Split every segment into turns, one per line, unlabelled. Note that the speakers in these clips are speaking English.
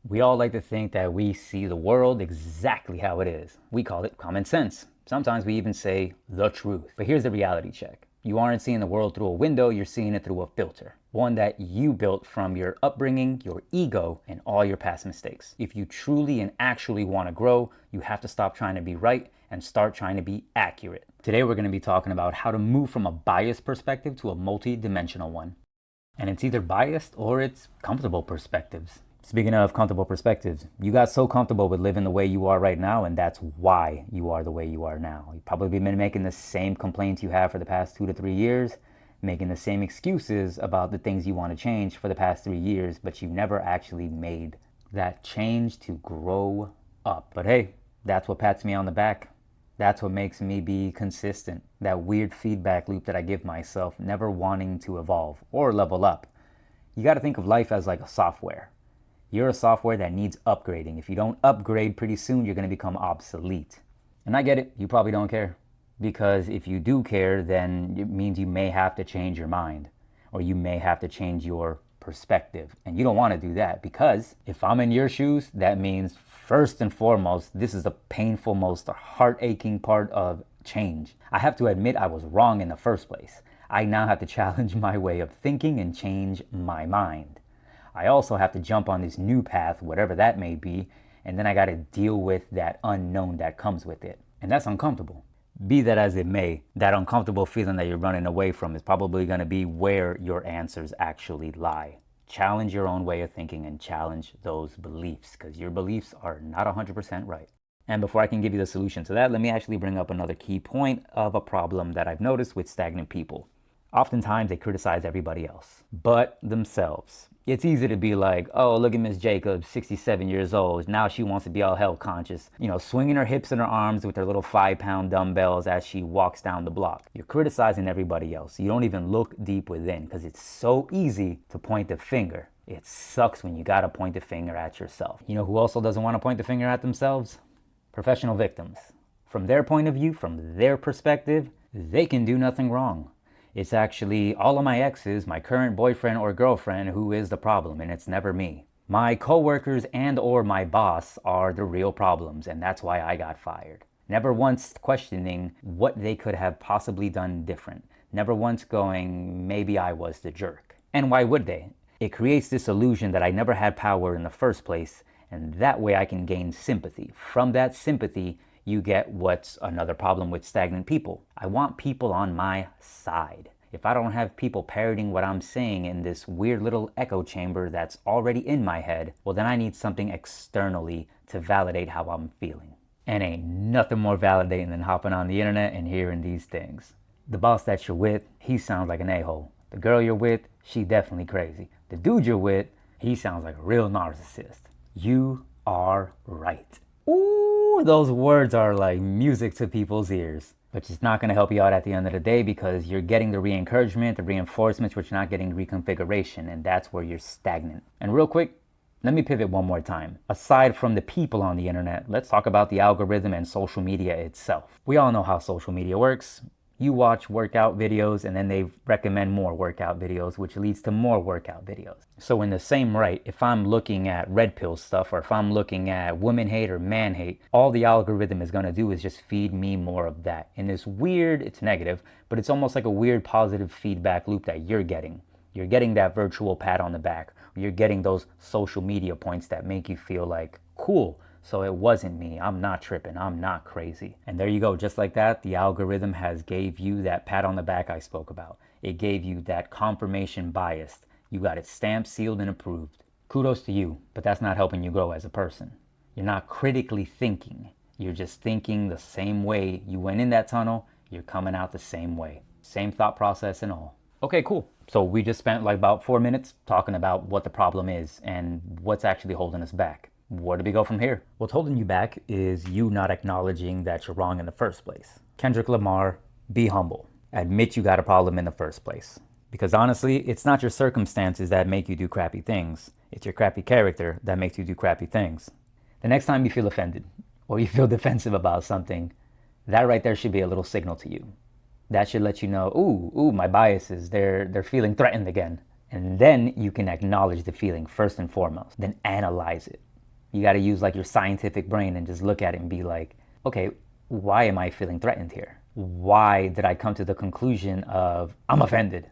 We all like to think that we see the world exactly how it is. We call it common sense. Sometimes we even say the truth. But here's the reality check. You aren't seeing the world through a window, you're seeing it through a filter. One that you built from your upbringing, your ego, and all your past mistakes. If you truly and actually want to grow, you have to stop trying to be right and start trying to be accurate. Today we're going to be talking about how to move from a biased perspective to a multi-dimensional one. And it's either biased or it's comfortable perspectives. Speaking of comfortable perspectives, you got so comfortable with living the way you are right now, and that's why you are the way you are now. You've probably been making the same complaints you have for the past 2 to 3 years, making the same excuses about the things you want to change for the past 3 years, but you never actually made that change to grow up. But hey, that's what pats me on the back. That's what makes me be consistent. That weird feedback loop that I give myself, never wanting to evolve or level up. You got to think of life as like a software. You're a software that needs upgrading. If you don't upgrade pretty soon, you're going to become obsolete. And I get it. You probably don't care. Because if you do care, then it means you may have to change your mind. Or you may have to change your perspective. And you don't want to do that. Because if I'm in your shoes, that means first and foremost, this is the painful, most heart-aching part of change. I have to admit I was wrong in the first place. I now have to challenge my way of thinking and change my mind. I also have to jump on this new path, whatever that may be, and then I got to deal with that unknown that comes with it. And that's uncomfortable. Be that as it may, that uncomfortable feeling that you're running away from is probably going to be where your answers actually lie. Challenge your own way of thinking and challenge those beliefs, because your beliefs are not 100% right. And before I can give you the solution to that, let me actually bring up another key point of a problem that I've noticed with stagnant people. Oftentimes they criticize everybody else, but themselves. It's easy to be like, oh, look at Miss Jacobs, 67 years old. Now she wants to be all health conscious, swinging her hips and her arms with her little 5-pound dumbbells as she walks down the block. You're criticizing everybody else. You don't even look deep within because it's so easy to point the finger. It sucks when you got to point the finger at yourself. You know who also doesn't want to point the finger at themselves? Professional victims. From their point of view, from their perspective, they can do nothing wrong. It's actually all of my exes, my current boyfriend or girlfriend, who is the problem, and it's never me. My coworkers and or my boss are the real problems, and that's why I got fired. Never once questioning what they could have possibly done different. Never once going, maybe I was the jerk. And why would they? It creates this illusion that I never had power in the first place, and that way I can gain sympathy. From that sympathy, you get what's another problem with stagnant people. I want people on my side. If I don't have people parroting what I'm saying in this weird little echo chamber that's already in my head, well then I need something externally to validate how I'm feeling. And ain't nothing more validating than hopping on the internet and hearing these things. The boss that you're with, he sounds like an a-hole. The girl you're with, she definitely crazy. The dude you're with, he sounds like a real narcissist. You are right. Ooh, those words are like music to people's ears. But it's not going to help you out at the end of the day because you're getting the re-encouragement, the reinforcements, but you're not getting reconfiguration, and that's where you're stagnant. And real quick, let me pivot one more time. Aside from the people on the internet, let's talk about the algorithm and social media itself. We all know how social media works. You watch workout videos and then they recommend more workout videos, which leads to more workout videos. So in the same right, if I'm looking at red pill stuff or if I'm looking at women hate or man hate, all the algorithm is going to do is just feed me more of that. In this weird, it's negative, but it's almost like a weird positive feedback loop that you're getting. You're getting that virtual pat on the back. You're getting those social media points that make you feel like, cool. So it wasn't me. I'm not tripping. I'm not crazy. And there you go. Just like that, the algorithm has gave you that pat on the back I spoke about. It gave you that confirmation bias. You got it stamped, sealed, and approved. Kudos to you, but that's not helping you grow as a person. You're not critically thinking. You're just thinking the same way you went in that tunnel. You're coming out the same way. Same thought process and all. Okay, cool. So we just spent like about 4 minutes talking about what the problem is and what's actually holding us back. Where do we go from here? What's holding you back is you not acknowledging that you're wrong in the first place. Kendrick Lamar, be humble. Admit you got a problem in the first place. Because honestly, it's not your circumstances that make you do crappy things. It's your crappy character that makes you do crappy things. The next time you feel offended or you feel defensive about something, that right there should be a little signal to you. That should let you know, ooh, my biases, they're feeling threatened again. And then you can acknowledge the feeling first and foremost, then analyze it. You got to use like your scientific brain and just look at it and be like, okay, why am I feeling threatened here? Why did I come to the conclusion of I'm offended?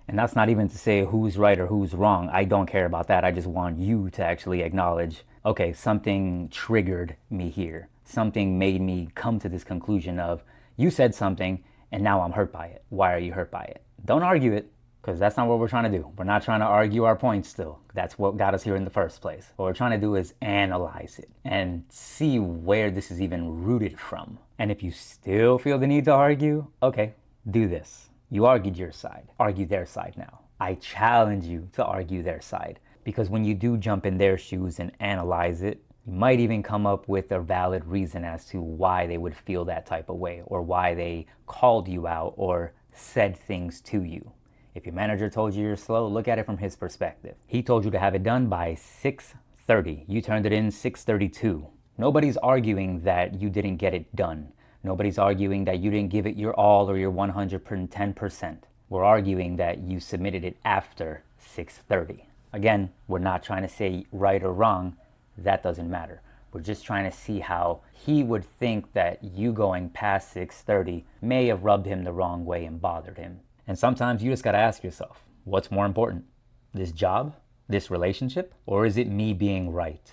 And that's not even to say who's right or who's wrong. I don't care about that. I just want you to actually acknowledge, okay, something triggered me here. Something made me come to this conclusion of, you said something and now I'm hurt by it. Why are you hurt by it? Don't argue it, because that's not what we're trying to do. We're not trying to argue our points still. That's what got us here in the first place. What we're trying to do is analyze it and see where this is even rooted from. And if you still feel the need to argue, okay, do this. You argued your side. Argue their side now. I challenge you to argue their side. Because when you do jump in their shoes and analyze it, you might even come up with a valid reason as to why they would feel that type of way, or why they called you out or said things to you. If your manager told you you're slow, look at it from his perspective. He told you to have it done by 6:30. You turned it in 6:32. Nobody's arguing that you didn't get it done. Nobody's arguing that you didn't give it your all or your 110%. We're arguing that you submitted it after 6:30. Again, we're not trying to say right or wrong. That doesn't matter. We're just trying to see how he would think that you going past 6:30 may have rubbed him the wrong way and bothered him. And sometimes you just got to ask yourself, what's more important? This job, this relationship, or is it me being right?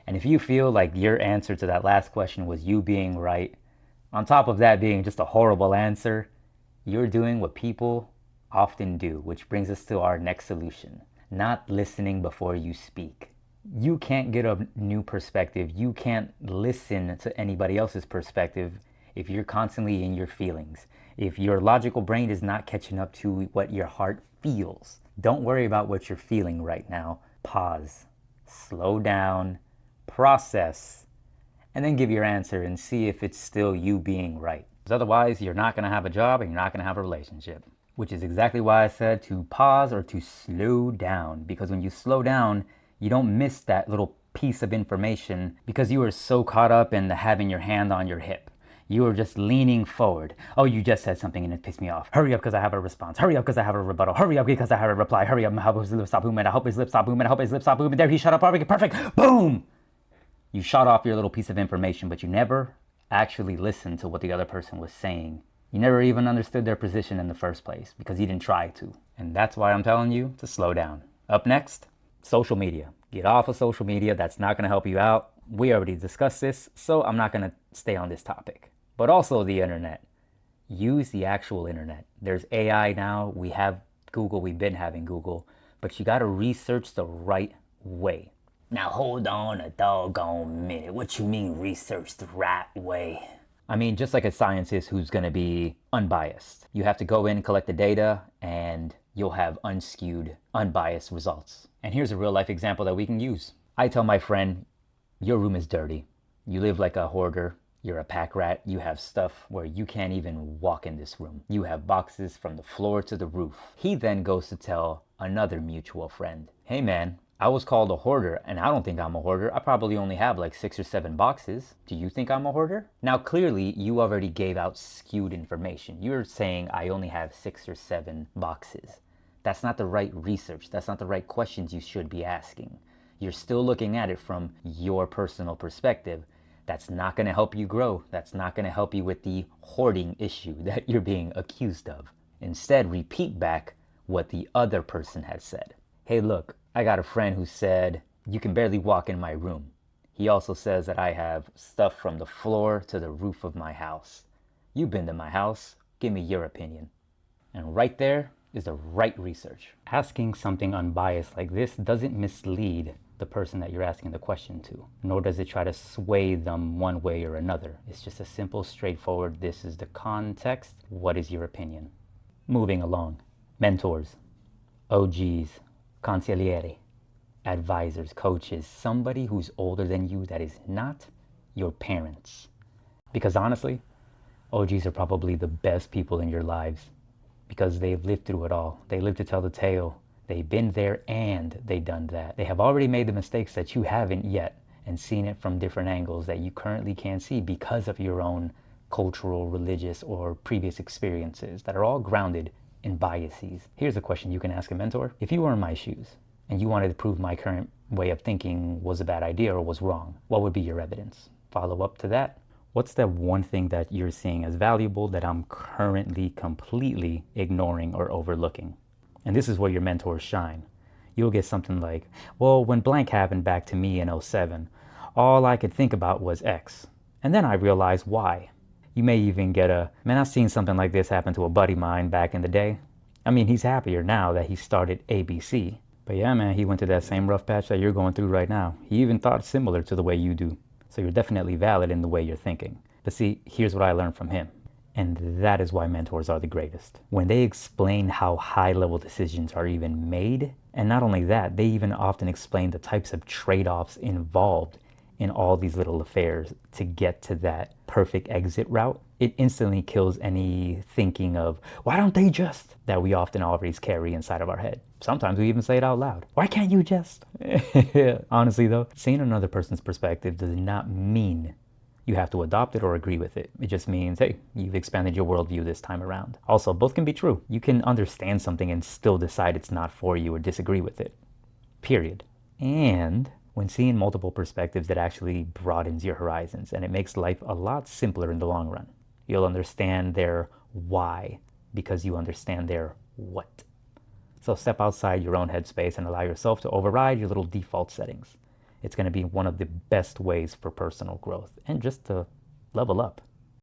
And if you feel like your answer to that last question was you being right, on top of that being just a horrible answer, you're doing what people often do, which brings us to our next solution: not listening before you speak. You can't get a new perspective. You can't listen to anybody else's perspective if you're constantly in your feelings. If your logical brain is not catching up to what your heart feels. Don't worry about what you're feeling right now. Pause, slow down, process, and then give your answer and see if it's still you being right. Because otherwise, you're not going to have a job and you're not going to have a relationship. Which is exactly why I said to pause or to slow down. Because when you slow down, you don't miss that little piece of information because you were so caught up in having your hand on your hip. You were just leaning forward. Oh, you just said something and it pissed me off. Hurry up because I have a response. Hurry up because I have a rebuttal. Hurry up because I have a reply. Hurry up. I hope his lips stop booming. I hope his lips stop booming. I hope his lips stop booming. There, he shut up. Already perfect. Boom! You shot off your little piece of information, but you never actually listened to what the other person was saying. You never even understood their position in the first place because you didn't try to. And that's why I'm telling you to slow down. Up next, social media. Get off of social media. That's not going to help you out. We already discussed this, so I'm not going to stay on this topic. But also the internet. Use the actual internet. There's AI now. We have Google. We've been having Google. But you got to research the right way. Now hold on a doggone minute. What you mean research the right way? I mean, just like a scientist who's going to be unbiased. You have to go in, collect the data, and you'll have unskewed, unbiased results. And here's a real life example that we can use. I tell my friend, your room is dirty. You live like a hoarder. You're a pack rat. You have stuff where you can't even walk in this room. You have boxes from the floor to the roof. He then goes to tell another mutual friend, hey man, I was called a hoarder and I don't think I'm a hoarder. I probably only have like 6 or 7 boxes. Do you think I'm a hoarder? Now clearly you already gave out skewed information. You're saying I only have 6 or 7 boxes. That's not the right research. That's not the right questions you should be asking. You're still looking at it from your personal perspective. That's not going to help you grow. That's not going to help you with the hoarding issue that you're being accused of. Instead, repeat back what the other person has said. Hey, look, I got a friend who said, you can barely walk in my room. He also says that I have stuff from the floor to the roof of my house. You've been to my house. Give me your opinion. And right there is the right research. Asking something unbiased like this doesn't mislead the person that you're asking the question to, nor does it try to sway them one way or another. It's just a simple, straightforward, this is the context, what is your opinion? Moving along. Mentors, OGs, consigliere, advisors, coaches, somebody who's older than you that is not your parents. Because honestly, OGs are probably the best people in your lives because they've lived through it all. They live to tell the tale. They've been there and they've done that. They have already made the mistakes that you haven't yet and seen it from different angles that you currently can't see because of your own cultural, religious, or previous experiences that are all grounded in biases. Here's a question you can ask a mentor. If you were in my shoes and you wanted to prove my current way of thinking was a bad idea or was wrong? What would be your evidence? Follow up to that. What's that one thing that you're seeing as valuable that I'm currently completely ignoring or overlooking? And this is where your mentors shine. You'll get something like, well, when blank happened back to me in '07, all I could think about was X. And then I realized why. You may even get a, man, I've seen something like this happen to a buddy of mine back in the day. I mean, he's happier now that he started ABC. But yeah, man, he went through that same rough patch that you're going through right now. He even thought similar to the way you do. So you're definitely valid in the way you're thinking. But see, here's what I learned from him. And that is why mentors are the greatest. When they explain how high-level decisions are even made, and not only that, they even often explain the types of trade-offs involved in all these little affairs to get to that perfect exit route, it instantly kills any thinking of, why don't they just, that we often always carry inside of our head. Sometimes we even say it out loud. Why can't you just? Honestly though, seeing another person's perspective does not mean you have to adopt it or agree with it. It just means, hey, you've expanded your worldview this time around. Also, both can be true. You can understand something and still decide it's not for you or disagree with it. Period. And when seeing multiple perspectives, it actually broadens your horizons and it makes life a lot simpler in the long run. You'll understand their why because you understand their what. So step outside your own headspace and allow yourself to override your little default settings. It's going to be one of the best ways for personal growth and just to level up.